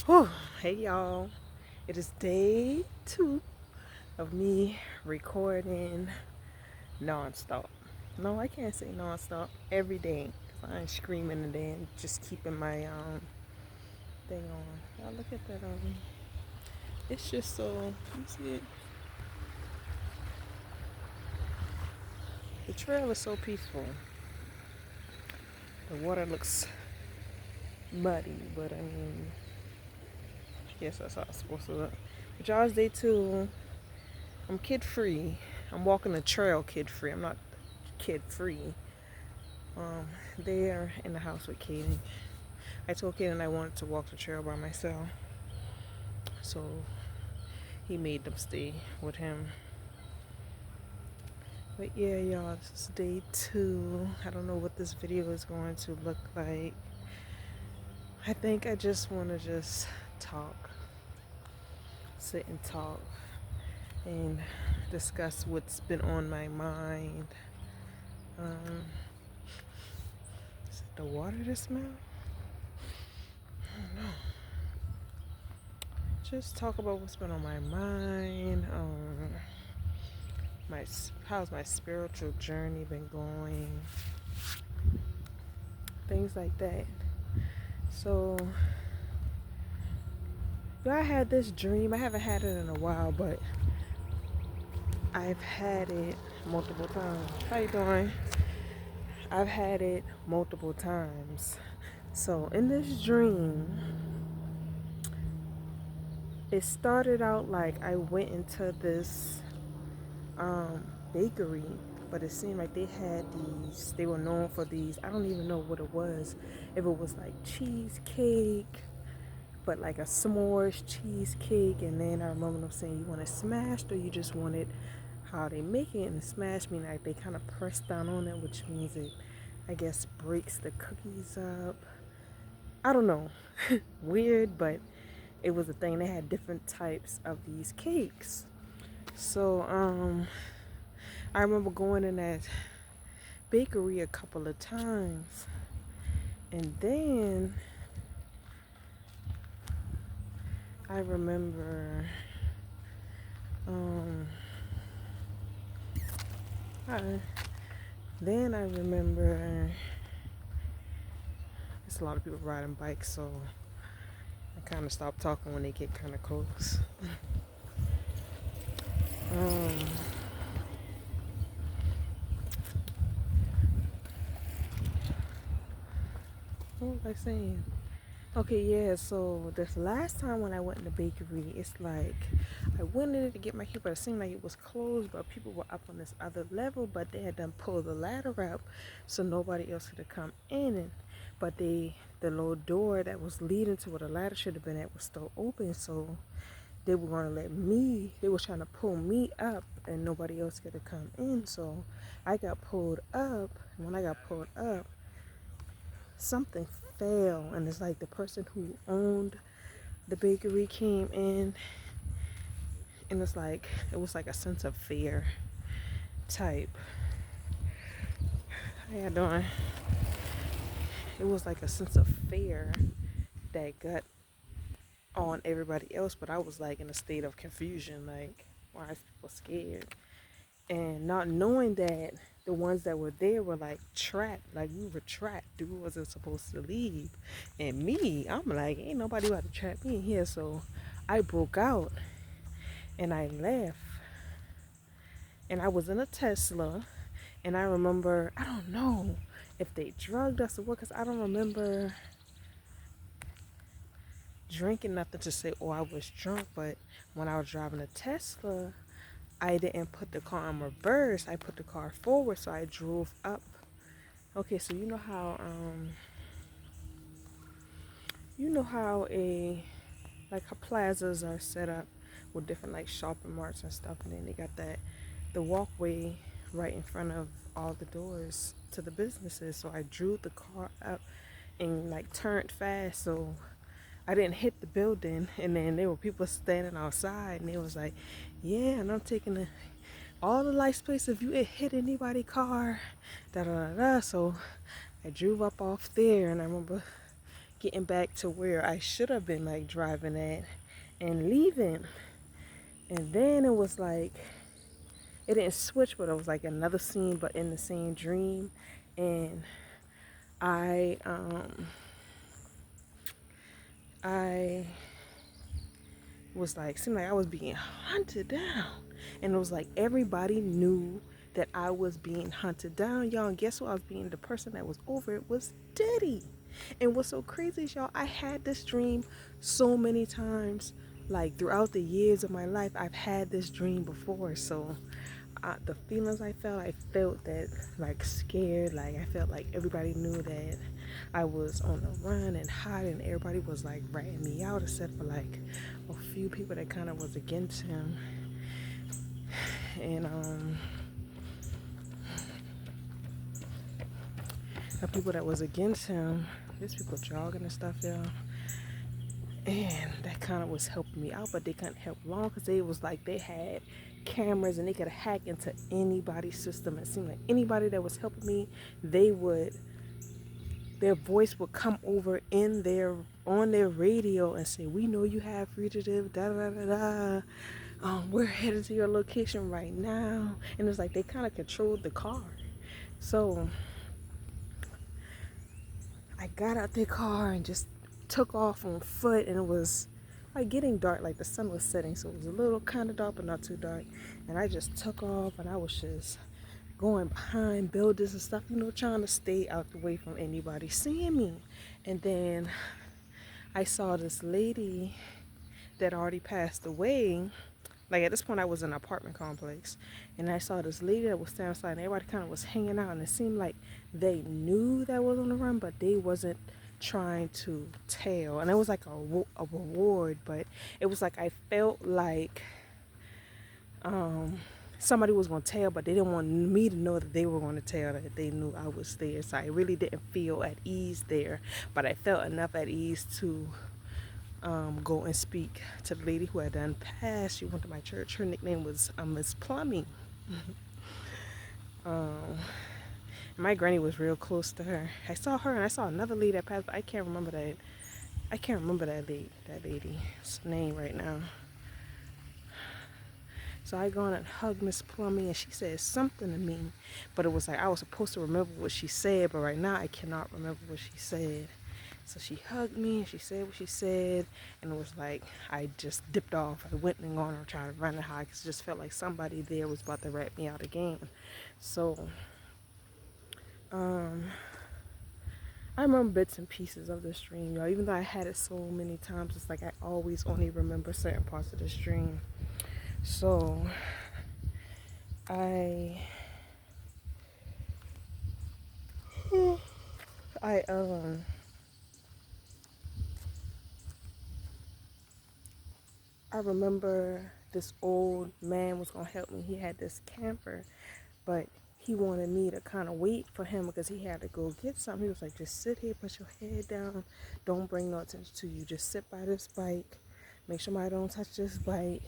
Whew. Hey y'all, it is day 2 of me recording non-stop. No, I can't say non-stop. Every day. I'm screaming and then just keeping my thing on. Y'all look at that. It's just so, you see it? The trail is so peaceful. The water looks muddy, but I mean, I guess that's how it's supposed to look. But y'all's day 2. I'm kid free. I'm walking the trail kid free. I'm not kid free. They are in the house with Kaden. I told Kaden I wanted to walk the trail by myself, so he made them stay with him. But yeah, y'all, this is day 2. I don't know what this video is going to look like. I think I just want to just talk, sit and talk, and discuss what's been on my mind. Is it the water that smell? I don't know. Just talk about what's been on my mind. How's my spiritual journey been going? Things like that. So, I had this dream. I haven't had it in a while, but I've had it multiple times. How you doing? I've had it multiple times. So in this dream, it started out like I went into this bakery, but it seemed like they were known for these. I don't even know what it was. If it was like cheesecake, but like a s'mores cheesecake, and then I remember them saying, you want it smashed or you just want it how they make it, and smash meaning like they kind of press down on it, which means it, I guess, breaks the cookies up. I don't know. Weird, but it was a thing. They had different types of these cakes. So, I remember going in that bakery a couple of times. And then I remember I, then I remember there's a lot of people riding bikes, so I kind of stopped talking when they get kind of close. What was I saying? Okay, yeah, so this last time when I went in the bakery, it's like I went in it to get my cake, but it seemed like it was closed, but people were up on this other level, but they had done pulled the ladder up so nobody else could have come in. But the little door that was leading to where the ladder should have been at was still open, so they were going to they were trying to pull me up and nobody else could have come in. So I got pulled up. When I got pulled up, something fell, and it's like the person who owned the bakery came in, and it was like a sense of fear type. How you doing? It was like a sense of fear that got on everybody else, but I was like in a state of confusion, like why is people scared? And not knowing that the ones that were there were like trapped, like we were trapped. Dude wasn't supposed to leave. And me, I'm like, ain't nobody about to trap me in here. So I broke out and I left. And I was in a Tesla. And I remember, I don't know if they drugged us or what, because I don't remember drinking nothing to say, oh, I was drunk. But when I was driving a Tesla, I didn't put the car in reverse. I put the car forward, so I drove up. Okay, so a like how plazas are set up with different like shopping marts and stuff, and then they got the walkway right in front of all the doors to the businesses. So I drew the car up and like turned fast, so I didn't hit the building. And then there were people standing outside, and they was like, yeah, and I'm taking all the lights place if you hit anybody car, da da da da. So I drove up off there, and I remember getting back to where I should have been like driving at and leaving. And then it was like, it didn't switch, but it was like another scene, but in the same dream. And I, I was like, seemed like I was being hunted down. And it was like everybody knew that I was being hunted down, y'all. And guess what? I was being the person that was over it was Diddy. And what's so crazy is, y'all, I had this dream so many times. Like throughout the years of my life, I've had this dream before. So the feelings I felt that like scared, like I felt like everybody knew that I was on the run and hiding. Everybody was like ratting me out, except for like a few people that kind of was against him. And the people that was against him, there's people jogging and stuff, y'all. And that kind of was helping me out, but they couldn't help long because they was like they had cameras and they could hack into anybody's system. It seemed like anybody that was helping me, their voice would come over on their radio and say, "We know you have fugitive, da da da da. We're headed to your location right now." And it's like they kind of controlled the car. So I got out the car and just took off on foot, and it was like getting dark, like the sun was setting, so it was a little kind of dark but not too dark. And I just took off, and I was just going behind buildings and stuff, trying to stay out the way from anybody seeing me. And then I saw this lady that already passed away. Like at this point I was in an apartment complex, and I saw this lady that was standing outside, and everybody kind of was hanging out, and it seemed like they knew that I was on the run, but they wasn't trying to tell. And it was like a reward, but it was like I felt like somebody was going to tell, but they didn't want me to know that they were going to tell, that they knew I was there. So I really didn't feel at ease there, but I felt enough at ease to go and speak to the lady who had done passed. She went to my church. Her nickname was Miss Plummy. My granny was real close to her. I saw her and I saw another lady that passed, but I can't remember that. I can't remember that lady's name right now. So I gone and hugged Miss Plummy, and she said something to me, but it was like I was supposed to remember what she said, but right now I cannot remember what she said. So she hugged me and she said what she said, and it was like I just dipped off. I went and gone and tried to run and hide because it just felt like somebody there was about to rat me out again. So I remember bits and pieces of this dream, y'all. Even though I had it so many times, it's like I always only remember certain parts of this dream. So I I remember this old man was gonna help me. He had this camper, but he wanted me to kind of wait for him because he had to go get something. He was like, just sit here, put your head down, don't bring no attention to you. Just sit by this bike, make sure somebody don't touch this bike.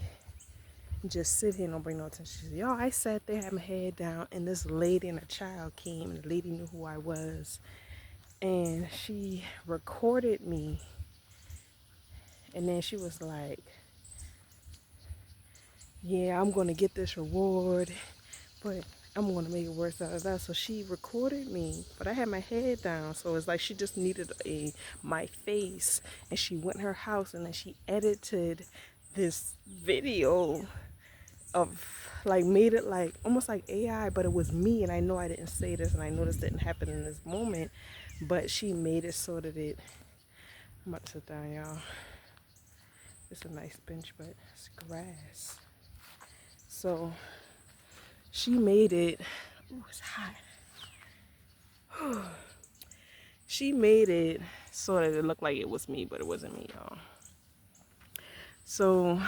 Just sit here and don't bring no attention. Y'all, I sat there, had my head down, and this lady and a child came, and the lady knew who I was, and she recorded me. And then she was like, yeah, I'm going to get this reward, but I'm going to make it worse out of that. So she recorded me, but I had my head down. So it's like she just needed my face. And she went in her house and then she edited this video of like made it like almost like AI, but it was me. And I know I didn't say this, and I know this didn't happen in this moment, but she made it so that I'm about to sit down, y'all. It's a nice bench, but it's grass. So she made it. Oh, it's hot. She made it so that it looked like it was me, but it wasn't me, y'all. So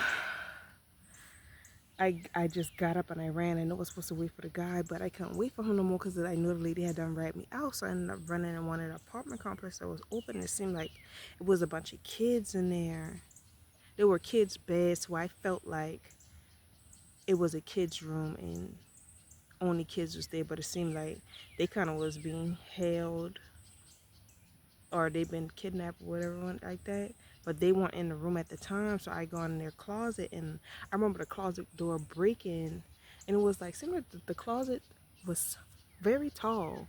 I just got up and I ran. I know I was supposed to wait for the guy, but I couldn't wait for him no more because I knew the lady had done rat me out. So I ended up running in one of the apartment complex that was open. It seemed like it was a bunch of kids in there. There were kids' beds, so I felt like it was a kid's room and only kids was there, but it seemed like they kind of was being held or they've been kidnapped or whatever like that. But they weren't in the room at the time, so I go in their closet, and I remember the closet door breaking, and it was like similar. The closet was very tall,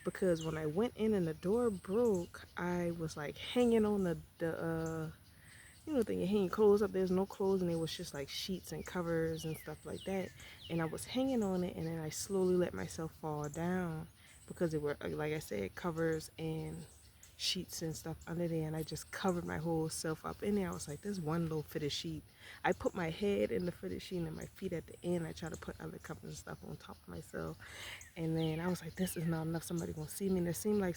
because when I went in and the door broke, I was like hanging on the you know, then you hang your clothes up, there's no clothes, and it was just like sheets and covers and stuff like that. And I was hanging on it, and then I slowly let myself fall down, because it were, like I said, covers and sheets and stuff under there, and I just covered my whole self up in there. I was like, there's one little fitted sheet. I put my head in the fitted sheet and my feet at the end. I try to put other covers and stuff on top of myself. And then I was like, this is not enough, somebody gonna see me. And it seemed like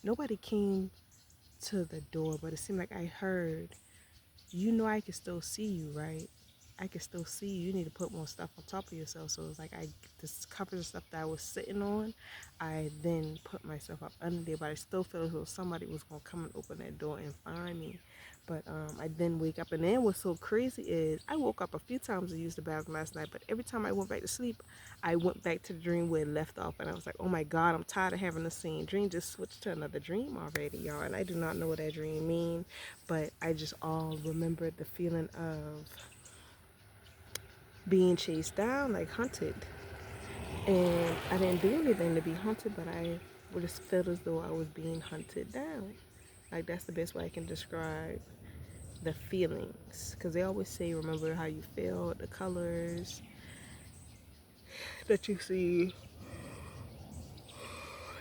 nobody came to the door, but it seemed like I heard, you know, I can still see you, right? I can still see you. You need to put more stuff on top of yourself. So it was like this covers and stuff that I was sitting on, I then put myself up under there, but I still felt as though somebody was gonna come and open that door and find me. But I then wake up, and then what's so crazy is I woke up a few times to use the bathroom last night, but every time I went back to sleep, I went back to the dream where it left off, and I was like, oh my God, I'm tired of having the same dream. Just switched to another dream already, y'all, and I do not know what that dream means, but I just all remembered the feeling of being chased down, like hunted. And I didn't do anything to be hunted, but I just felt as though I was being hunted down. Like, that's the best way I can describe the feelings. Because they always say, remember how you feel, the colors that you see.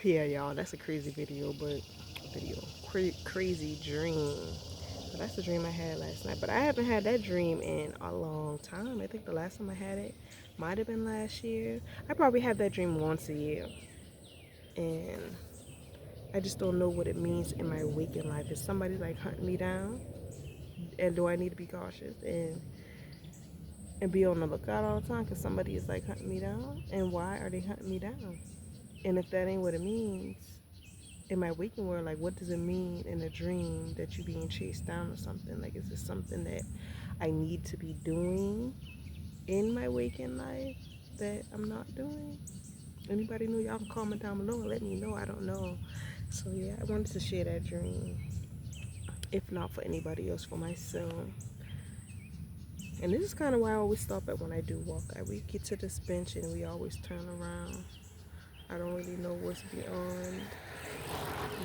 Yeah, y'all, that's a crazy crazy dream. So that's the dream I had last night. But I haven't had that dream in a long time. I think the last time I had it might have been last year. I probably have that dream once a year. And I just don't know what it means in my waking life. Is somebody like hunting me down? And do I need to be cautious and be on the lookout all the time because somebody is like hunting me down? And why are they hunting me down? And if that ain't what it means in my waking world, like what does it mean in a dream that you're being chased down or something? Like, is this something that I need to be doing in my waking life that I'm not doing? Anybody know? Y'all can comment down below and let me know. I don't know. So yeah, I wanted to share that dream. If not for anybody else, for myself. And this is kind of why I always stop at when I do walk. We get to this bench and we always turn around. I don't really know what's beyond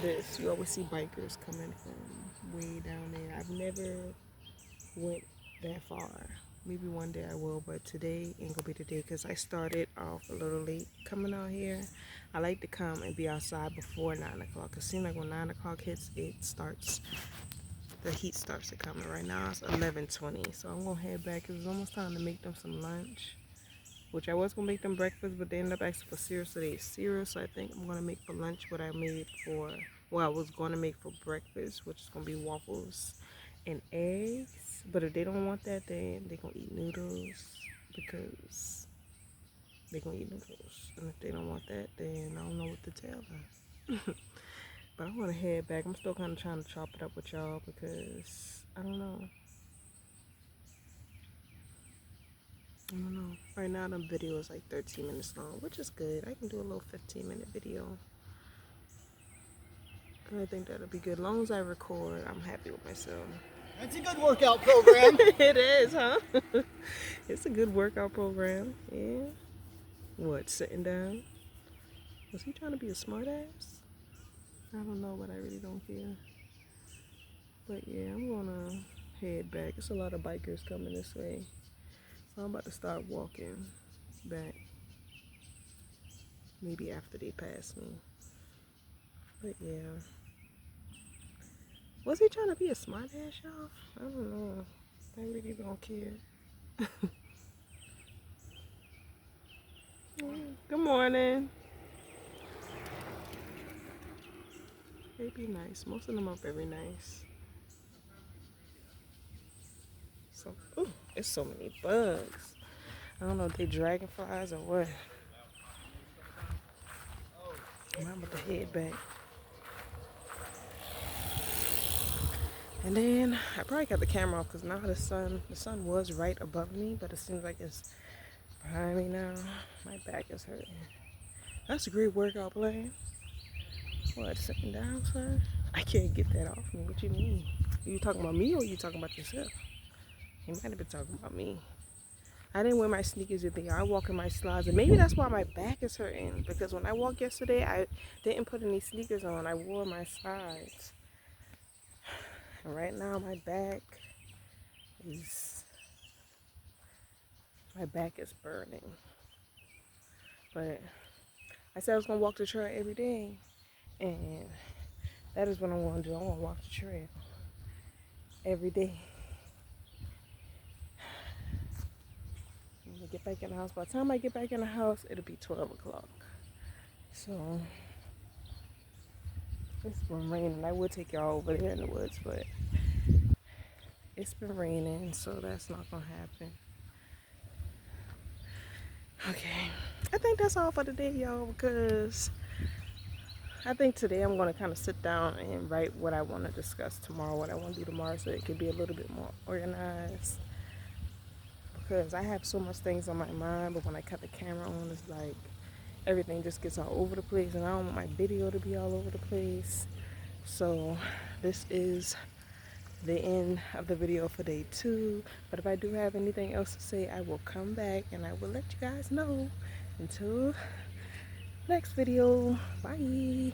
this. You always see bikers coming from way down there. I've never went that far. Maybe one day I will, but today ain't gonna be the day because I started off a little late coming out here. I like to come and be outside before 9 o'clock. It seems like when 9 o'clock hits, the heat starts to come. Right now it's 11:20, so I'm gonna head back because it's almost time to make them some lunch, which I was gonna make them breakfast, but they ended up asking for cereal, so they ate cereal. So I think I'm gonna make for lunch what I made for, well, I was gonna make for breakfast, which is gonna be waffles and eggs. But if they don't want that, then they're gonna eat noodles, because they're gonna eat noodles. And if they don't want that, then I don't know what to tell them. But I want to head back. I'm still kind of trying to chop it up with y'all because I don't know. I don't know. Right now the video is like 13 minutes long, which is good. I can do a little 15-minute video. And I think that'll be good. As long as I record, I'm happy with myself. That's a good workout program. It is, huh? It's a good workout program. Yeah. What, sitting down? Was he trying to be a smart ass? I don't know, but I really don't care. But yeah, I'm gonna head back. It's a lot of bikers coming this way. So I'm about to start walking back. Maybe after they pass me. But yeah. Was he trying to be a smart ass, y'all? I don't know. I really don't care. Good morning. They be nice. Most of them are very nice. So, ooh, there's so many bugs. I don't know if they dragonflies or what. I'm about to head back. And then I probably got the camera off because now the sun was right above me, but it seems like it's behind me now. My back is hurting. That's a great workout plan. What, sitting down, son? I can't get that off me. What you mean? You talking about me or you talking about yourself? You might have been talking about me. I didn't wear my sneakers today. I walk in my slides, and maybe that's why my back is hurting. Because when I walked yesterday, I didn't put any sneakers on. I wore my slides, and right now is my back is burning. But I said I was gonna walk the trail every day, and that is what I'm gonna do. I'm gonna walk the trail every day. I'm gonna get back in the house. By the time I get back in the house, it'll be 12 o'clock. So it's been raining. I would take y'all over there in the woods, but it's been raining, so that's not gonna happen. Okay, I think that's all for today, y'all, because I think today I'm gonna kind of sit down and write what I want to discuss tomorrow, what I want to do tomorrow, so it could be a little bit more organized. Because I have so much things on my mind, but when I cut the camera on, it's like everything just gets all over the place, and I don't want my video to be all over the place. So this is the end of the video for day 2. But if I do have anything else to say, I will come back and I will let you guys know. Until next video, bye.